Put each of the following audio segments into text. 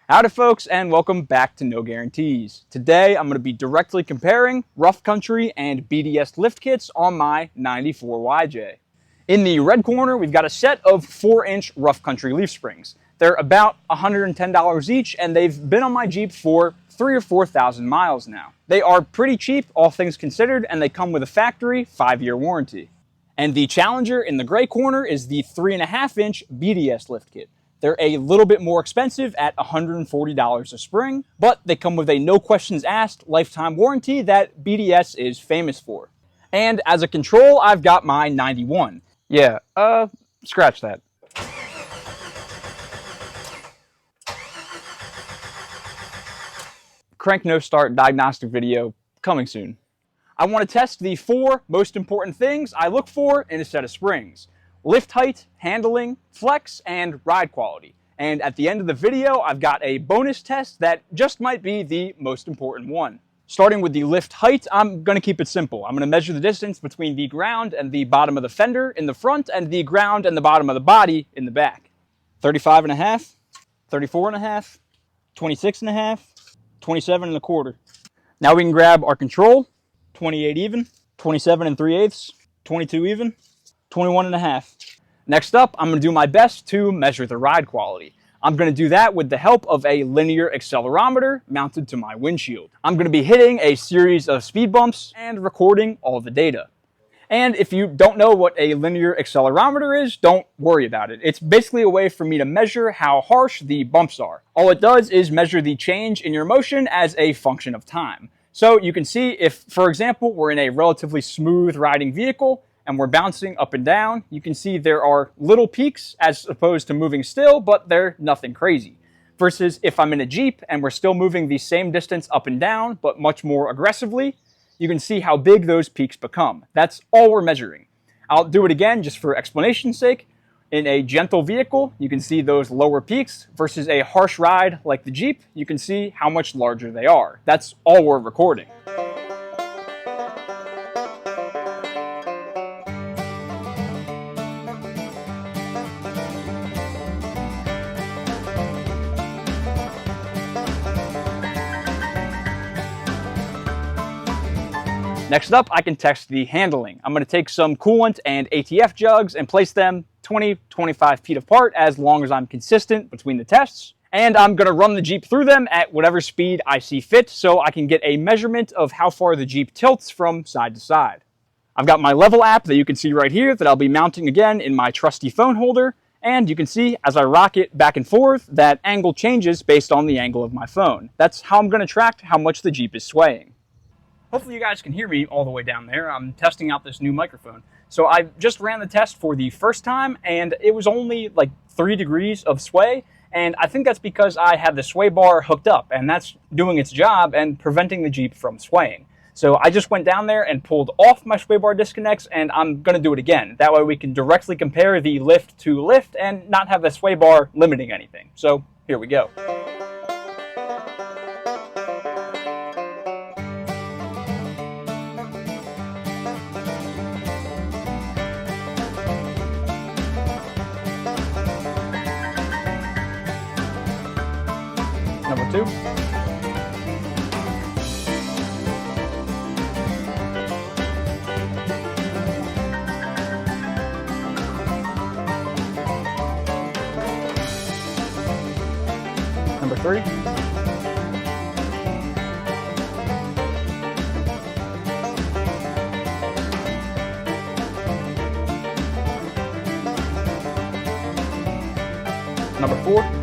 Howdy folks, and welcome back to No Guarantees. Today I'm going to be directly comparing rough country and BDS lift kits on my 94 YJ. In the red corner we've got a set of 4-inch rough country Leafsprings. They're about $110 each and they've been on my Jeep for 3,000 or 4,000 miles now. They are pretty cheap, all things considered, and they come with a factory 5-year warranty. And the challenger in the gray corner is the 3.5-inch BDS lift kit. They're a little bit more expensive at $140 a spring, but they come with a no questions asked lifetime warranty that BDS is famous for. And as a control, I've got my 91. Yeah, scratch that. Crank no start diagnostic video coming soon. I want to test the 4 most important things I look for in a set of springs: lift height, handling, flex, and ride quality. And at the end of the video, I've got a bonus test that just might be the most important one. Starting with the lift height, I'm going to keep it simple. I'm going to measure the distance between the ground and the bottom of the fender in the front and the ground and the bottom of the body in the back. 35.5, 34.5, 26.5, 27.25. Now we can grab our control. 28 even, 27 3/8, 22 even, 21.5. Next up, I'm going to do my best to measure the ride quality. I'm going to do that with the help of a linear accelerometer mounted to my windshield. I'm going to be hitting a series of speed bumps and recording all the data. And if you don't know what a linear accelerometer is, don't worry about it. It's basically a way for me to measure how harsh the bumps are. All it does is measure the change in your motion as a function of time. So you can see if, for example, we're in a relatively smooth riding vehicle and we're bouncing up and down, you can see there are little peaks as opposed to moving still, but they're nothing crazy. Versus if I'm in a Jeep and we're still moving the same distance up and down, but much more aggressively, you can see how big those peaks become. That's all we're measuring. I'll do it again just for explanation's sake. In a gentle vehicle, you can see those lower peaks versus a harsh ride like the Jeep, you can see how much larger they are. That's all we're recording. Next up, I can test the handling. I'm going to take some coolant and ATF jugs and place them 20-25 feet apart as long as I'm consistent between the tests. And I'm going to run the Jeep through them at whatever speed I see fit so I can get a measurement of how far the Jeep tilts from side to side. I've got my level app that you can see right here that I'll be mounting again in my trusty phone holder. And you can see as I rock it back and forth, that angle changes based on the angle of my phone. That's how I'm going to track how much the Jeep is swaying. Hopefully you guys can hear me all the way down there. I'm testing out this new microphone. So I just ran the test for the first time and it was only like 3 degrees of sway. And I think that's because I had the sway bar hooked up and that's doing its job and preventing the Jeep from swaying. So I just went down there and pulled off my sway bar disconnects and I'm going to do it again. That way we can directly compare the lift to lift and not have the sway bar limiting anything. So here we go. Number 2. Number 3. Number 4.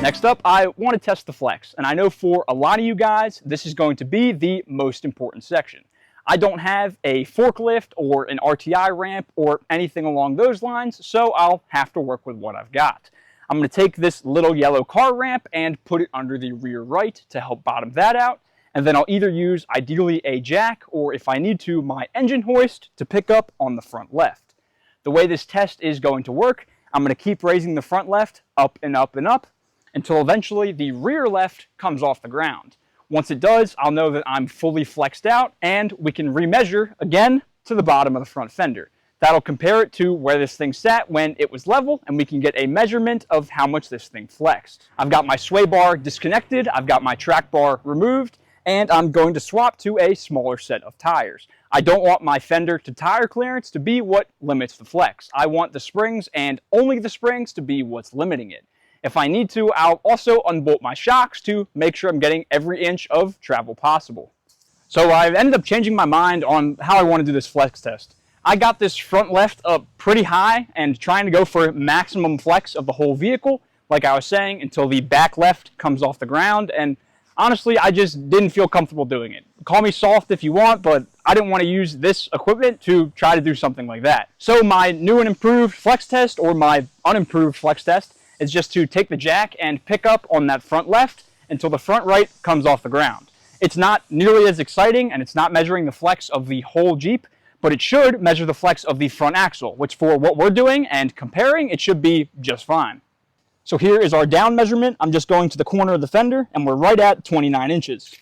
Next up, I want to test the flex, and I know for a lot of you guys, this is going to be the most important section. I don't have a forklift or an RTI ramp or anything along those lines, so I'll have to work with what I've got. I'm going to take this little yellow car ramp and put it under the rear right to help bottom that out, and then I'll either use, ideally, a jack, or if I need to, my engine hoist to pick up on the front left. The way this test is going to work, I'm going to keep raising the front left up and up and up, until eventually the rear left comes off the ground. Once it does, I'll know that I'm fully flexed out, and we can remeasure again to the bottom of the front fender. That'll compare it to where this thing sat when it was level, and we can get a measurement of how much this thing flexed. I've got my sway bar disconnected, I've got my track bar removed, and I'm going to swap to a smaller set of tires. I don't want my fender to tire clearance to be what limits the flex. I want the springs, and only the springs, to be what's limiting it. If I need to, I'll also unbolt my shocks to make sure I'm getting every inch of travel possible. So I've ended up changing my mind on how I want to do this flex test. I got this front left up pretty high and trying to go for maximum flex of the whole vehicle, like I was saying, until the back left comes off the ground, and honestly, I just didn't feel comfortable doing it. Call me soft if you want, but I didn't want to use this equipment to try to do something like that. So my new and improved flex test, or my unimproved flex test, is just to take the jack and pick up on that front left until the front right comes off the ground. It's not nearly as exciting, and it's not measuring the flex of the whole Jeep, but it should measure the flex of the front axle, which for what we're doing and comparing, it should be just fine. So here is our down measurement. I'm just going to the corner of the fender, and we're right at 29 inches.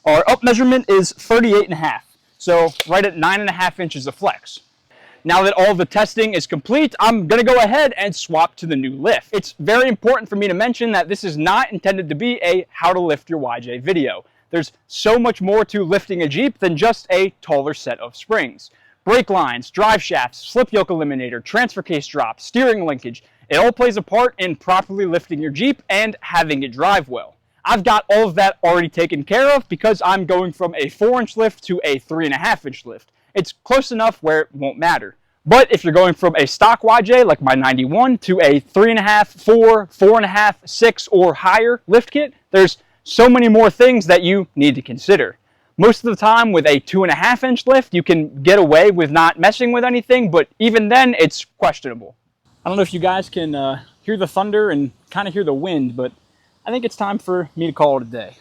Our up measurement is 38.5, so right at 9.5 inches of flex. Now that all the testing is complete, I'm going to go ahead and swap to the new lift. It's very important for me to mention that this is not intended to be a how to lift your YJ video. There's so much more to lifting a Jeep than just a taller set of springs. Brake lines, drive shafts, slip yoke eliminator, transfer case drop, steering linkage, it all plays a part in properly lifting your Jeep and having it drive well. I've got all of that already taken care of because I'm going from a 4-inch lift to a 3.5-inch lift. It's close enough where it won't matter. But if you're going from a stock YJ like my 91 to a 3.5, 4, 4.5, 6 or higher lift kit, there's so many more things that you need to consider. Most of the time with a 2.5-inch lift, you can get away with not messing with anything, but even then it's questionable. I don't know if you guys can hear the thunder and kind of hear the wind, but I think it's time for me to call it a day.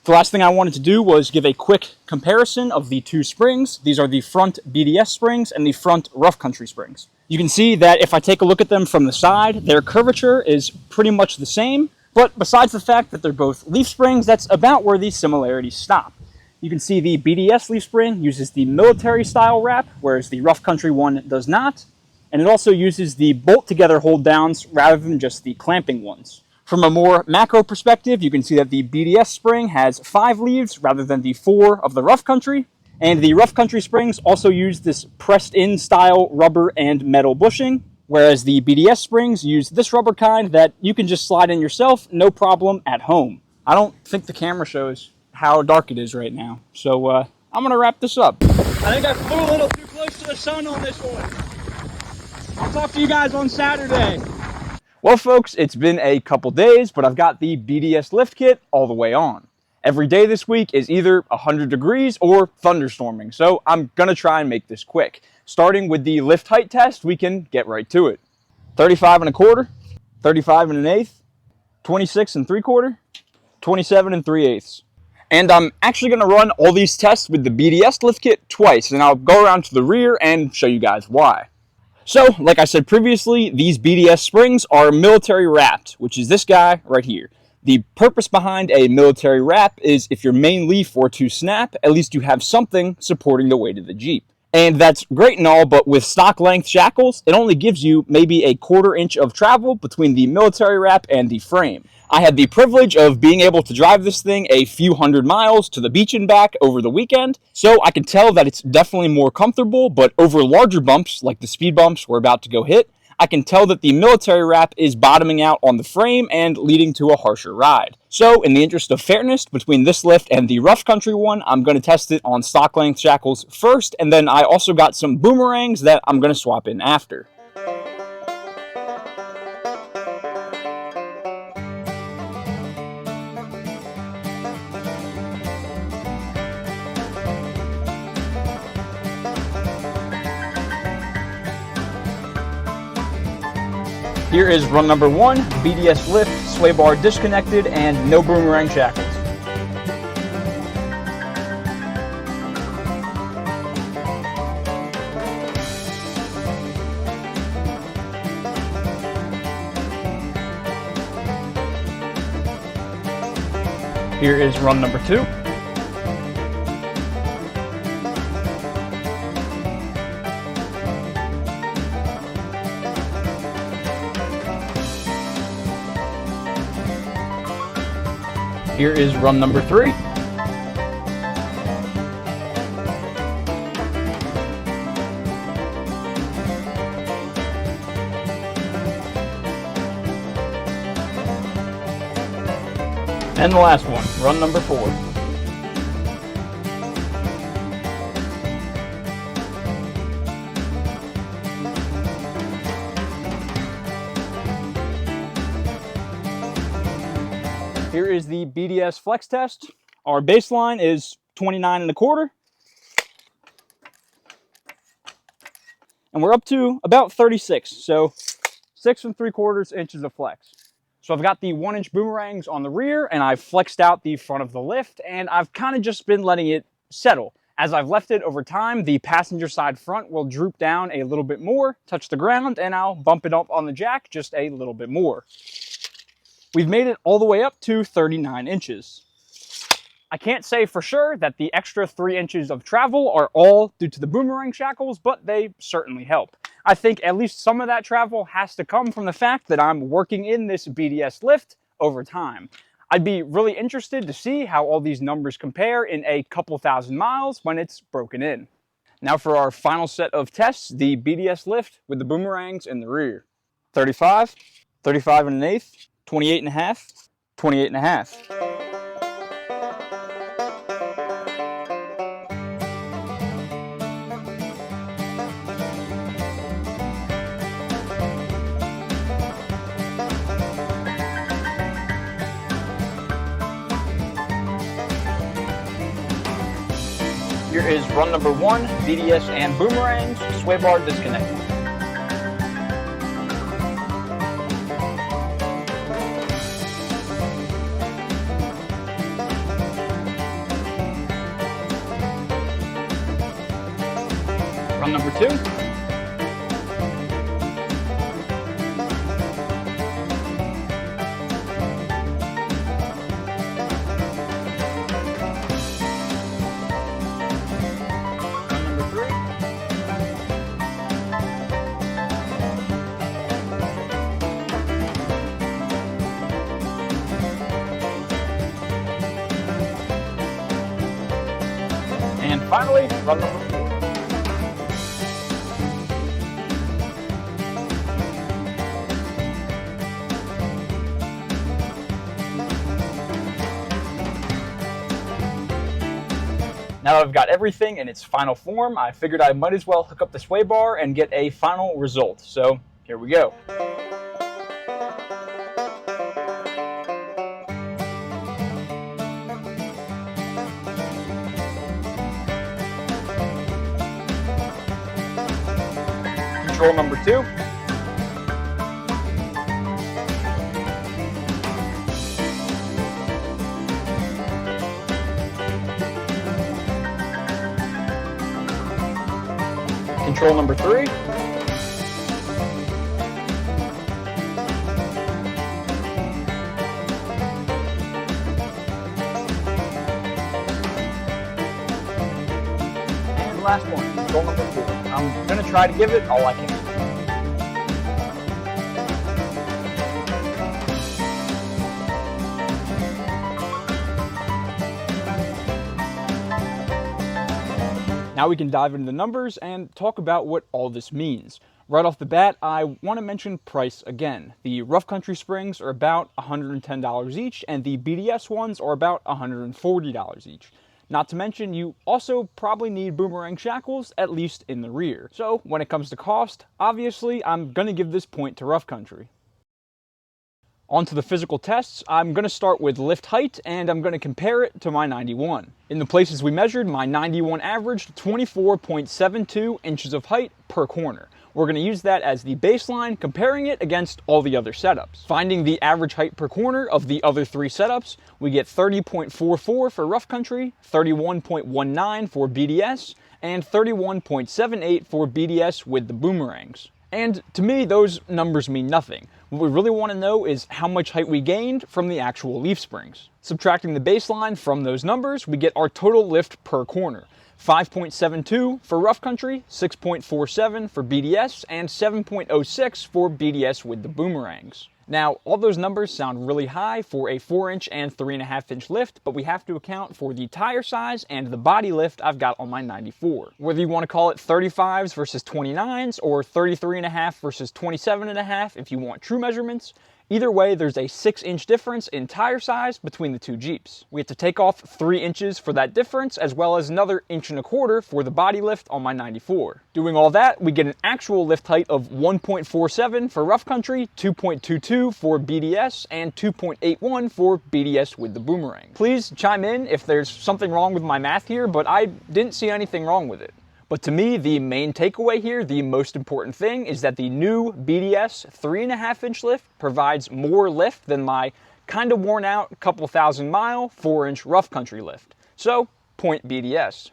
The last thing I wanted to do was give a quick comparison of the two springs. These are the front BDS springs and the front rough country springs. You can see that if I take a look at them from the side, their curvature is pretty much the same, but besides the fact that they're both leaf springs, that's about where these similarities stop. You can see the BDS leaf spring uses the military style wrap, whereas the rough country one does not, and it also uses the bolt together hold downs rather than just the clamping ones. From a more macro perspective, you can see that the BDS spring has 5 leaves rather than the 4 of the rough country, and the rough country springs also use this pressed in style rubber and metal bushing, whereas the BDS springs use this rubber kind that you can just slide in yourself, no problem, at home. I don't think the camera shows how dark it is right now, so I'm gonna wrap this up. I think I flew a little too close to the sun on this one. I'll talk to you guys on Saturday. Well folks, it's been a couple days, but I've got the BDS lift kit all the way on. Every day this week is either 100 degrees or thunderstorming, so I'm gonna try and make this quick. Starting with the lift height test, we can get right to it. 35 1/4, 35 1/8, 26 3/4, 27 3/8. And I'm actually gonna run all these tests with the BDS lift kit twice, and I'll go around to the rear and show you guys why. So, like I said previously, these BDS springs are military wrapped, which is this guy right here. The purpose behind a military wrap is if your main leaf were to snap, at least you have something supporting the weight of the Jeep. And that's great and all, but with stock length shackles, it only gives you maybe a 1/4 inch of travel between the military wrap and the frame. I had the privilege of being able to drive this thing a few hundred miles to the beach and back over the weekend, so I can tell that it's definitely more comfortable, but over larger bumps, like the speed bumps we're about to go hit, I can tell that the military wrap is bottoming out on the frame and leading to a harsher ride. So, in the interest of fairness between this lift and the rough country one, I'm going to test it on stock length shackles first, and then I also got some Boomerangs that I'm going to swap in after. Here is run number 1, BDS Lift, sway bar disconnected, and no boomerang shackles. Here is run number 2. Here is run number 3. And the last one, run number 4. Here is the BDS Flex Test. Our baseline is 29.25. And we're up to about 36, so 6 3/4 inches of flex. So I've got the 1-inch boomerangs on the rear, and I've flexed out the front of the lift, and I've kind of just been letting it settle. As I've left it over time, the passenger side front will droop down a little bit more, touch the ground, and I'll bump it up on the jack just a little bit more. We've made it all the way up to 39 inches. I can't say for sure that the extra 3 inches of travel are all due to the boomerang shackles, but they certainly help. I think at least some of that travel has to come from the fact that I'm working in this BDS lift over time. I'd be really interested to see how all these numbers compare in a couple thousand miles when it's broken in. Now for our final set of tests, the BDS lift with the boomerangs in the rear. 35, 35 1/8, 28.5, 28.5. Here is run number 1, BDS and boomerangs, sway bar disconnected. Run number 2. And finally, run number 4. Now that I've got everything in its final form, I figured I might as well hook up the sway bar and get a final result. So here we go. Control number 2. Control number 3. And last one, control number 4. I'm going to try to give it all I can. Now we can dive into the numbers and talk about what all this means. Right off the bat, I want to mention price again. The rough country springs are about $110 each, and the BDS ones are about $140 each. Not to mention, you also probably need boomerang shackles, at least in the rear. So when it comes to cost, obviously I'm going to give this point to rough country. On to the physical tests. I'm going to start with lift height, and I'm going to compare it to my 91. In the places we measured, my 91 averaged 24.72 inches of height per corner. We're going to use that as the baseline, comparing it against all the other setups. Finding the average height per corner of the other 3 setups, we get 30.44 for rough country, 31.19 for BDS, and 31.78 for BDS with the boomerangs. And to me, those numbers mean nothing. What we really want to know is how much height we gained from the actual leaf springs. Subtracting the baseline from those numbers, we get our total lift per corner. 5.72 for rough country, 6.47 for BDS, and 7.06 for BDS with the Boomerangs. Now, all those numbers sound really high for a 4-inch and 3.5-inch lift, but we have to account for the tire size and the body lift I've got on my 94. Whether you want to call it 35s versus 29s, or 33.5 versus 27.5 if you want true measurements, either way, there's a 6-inch difference in tire size between the two Jeeps. We have to take off 3 inches for that difference, as well as another 1.25 inches for the body lift on my 94. Doing all that, we get an actual lift height of 1.47 for rough country, 2.22 for BDS, and 2.81 for BDS with the Boomerang. Please chime in if there's something wrong with my math here, but I didn't see anything wrong with it. But to me, the main takeaway here, the most important thing, is that the new BDS 3.5-inch lift provides more lift than my kind of worn out, couple thousand mile 4-inch rough country lift. So, point BDS.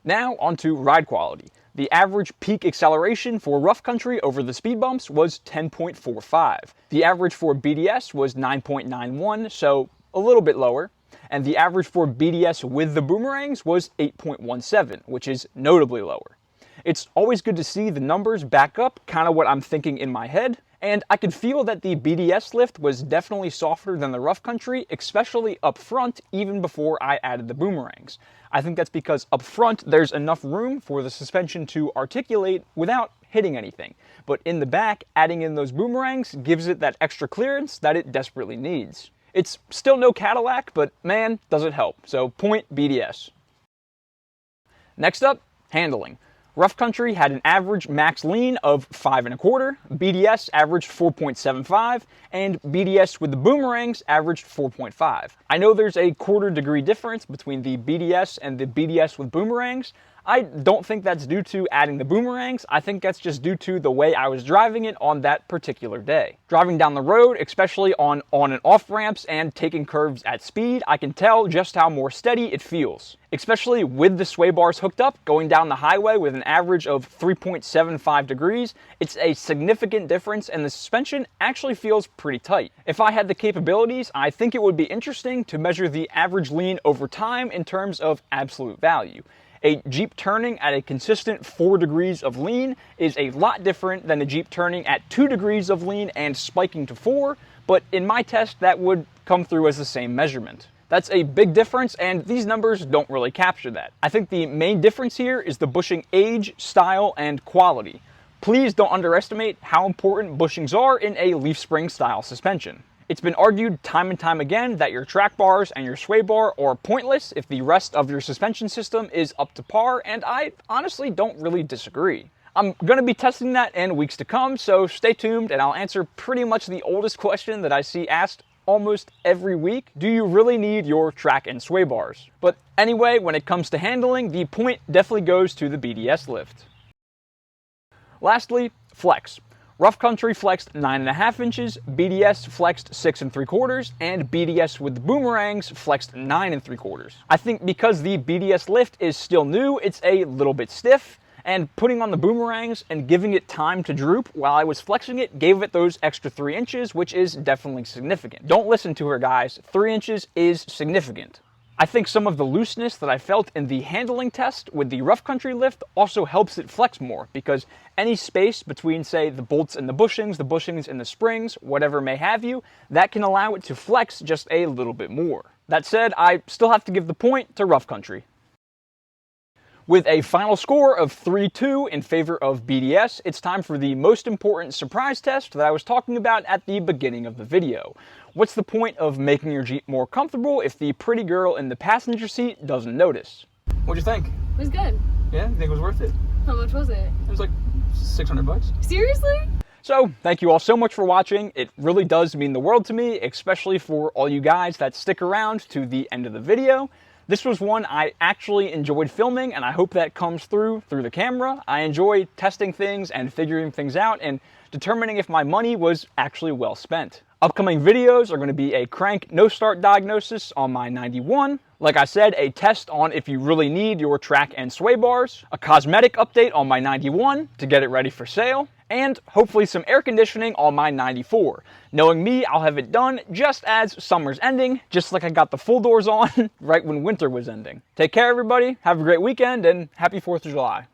Now onto ride quality. The average peak acceleration for rough country over the speed bumps was 10.45. The average for BDS was 9.91, so a little bit lower. And the average for BDS with the Boomerangs was 8.17, which is notably lower. It's always good to see the numbers back up kind of what I'm thinking in my head, and I could feel that the BDS lift was definitely softer than the rough country, especially up front, even before I added the Boomerangs. I think that's because up front there's enough room for the suspension to articulate without hitting anything. But in the back, adding in those Boomerangs gives it that extra clearance that it desperately needs. It's still no Cadillac, but man, does it help. So point BDS. Next up, handling. Rough country had an average max lean of 5.25, BDS averaged 4.75, and BDS with the Boomerangs averaged 4.5. I know there's a 1/4 degree difference between the BDS and the BDS with Boomerangs. I don't think that's due to adding the Boomerangs. I think that's just due to the way I was driving it on that particular day. Driving down the road, especially on and off ramps and taking curves at speed, I can tell just how more steady it feels. Especially with the sway bars hooked up, going down the highway with an average of 3.75 degrees, it's a significant difference and the suspension actually feels pretty tight. If I had the capabilities, I think it would be interesting to measure the average lean over time in terms of absolute value. A Jeep turning at a consistent 4 degrees of lean is a lot different than a Jeep turning at 2 degrees of lean and spiking to 4, but in my test that would come through as the same measurement. That's a big difference, and these numbers don't really capture that. I think the main difference here is the bushing age, style, and quality. Please don't underestimate how important bushings are in a Leafspring style suspension. It's been argued time and time again that your track bars and your sway bar are pointless if the rest of your suspension system is up to par, and I honestly don't really disagree. I'm going to be testing that in weeks to come, so stay tuned and I'll answer pretty much the oldest question that I see asked almost every week. Do you really need your track and sway bars? But anyway, when it comes to handling, the point definitely goes to the BDS lift. Lastly, flex. Rough country flexed 9.5 inches, BDS flexed 6.75, and BDS with the Boomerangs flexed 9.75. I think because the BDS lift is still new, it's a little bit stiff, and putting on the Boomerangs and giving it time to droop while I was flexing it gave it those extra 3 inches, which is definitely significant. Don't listen to her, guys. 3 inches is significant. I think some of the looseness that I felt in the handling test with the rough country lift also helps it flex more, because any space between, say, the bolts and the bushings and the springs, whatever may have you, that can allow it to flex just a little bit more. That said, I still have to give the point to rough country. With a final score of 3-2 in favor of BDS, it's time for the most important surprise test that I was talking about at the beginning of the video. What's the point of making your Jeep more comfortable if the pretty girl in the passenger seat doesn't notice? What'd you think? It was good. Yeah, you think it was worth it? How much was it? It was like $600. Seriously? So, thank you all so much for watching. It really does mean the world to me, especially for all you guys that stick around to the end of the video. This was one I actually enjoyed filming, and I hope that comes through the camera. I enjoy testing things and figuring things out and determining if my money was actually well spent. Upcoming videos are going to be a crank no start diagnosis on my 91. Like I said, a test on if you really need your track and sway bars, a cosmetic update on my 91 to get it ready for sale, and hopefully some air conditioning on my 94. Knowing me, I'll have it done just as summer's ending, just like I got the full doors on right when winter was ending. Take care, everybody. Have a great weekend, and happy 4th of July.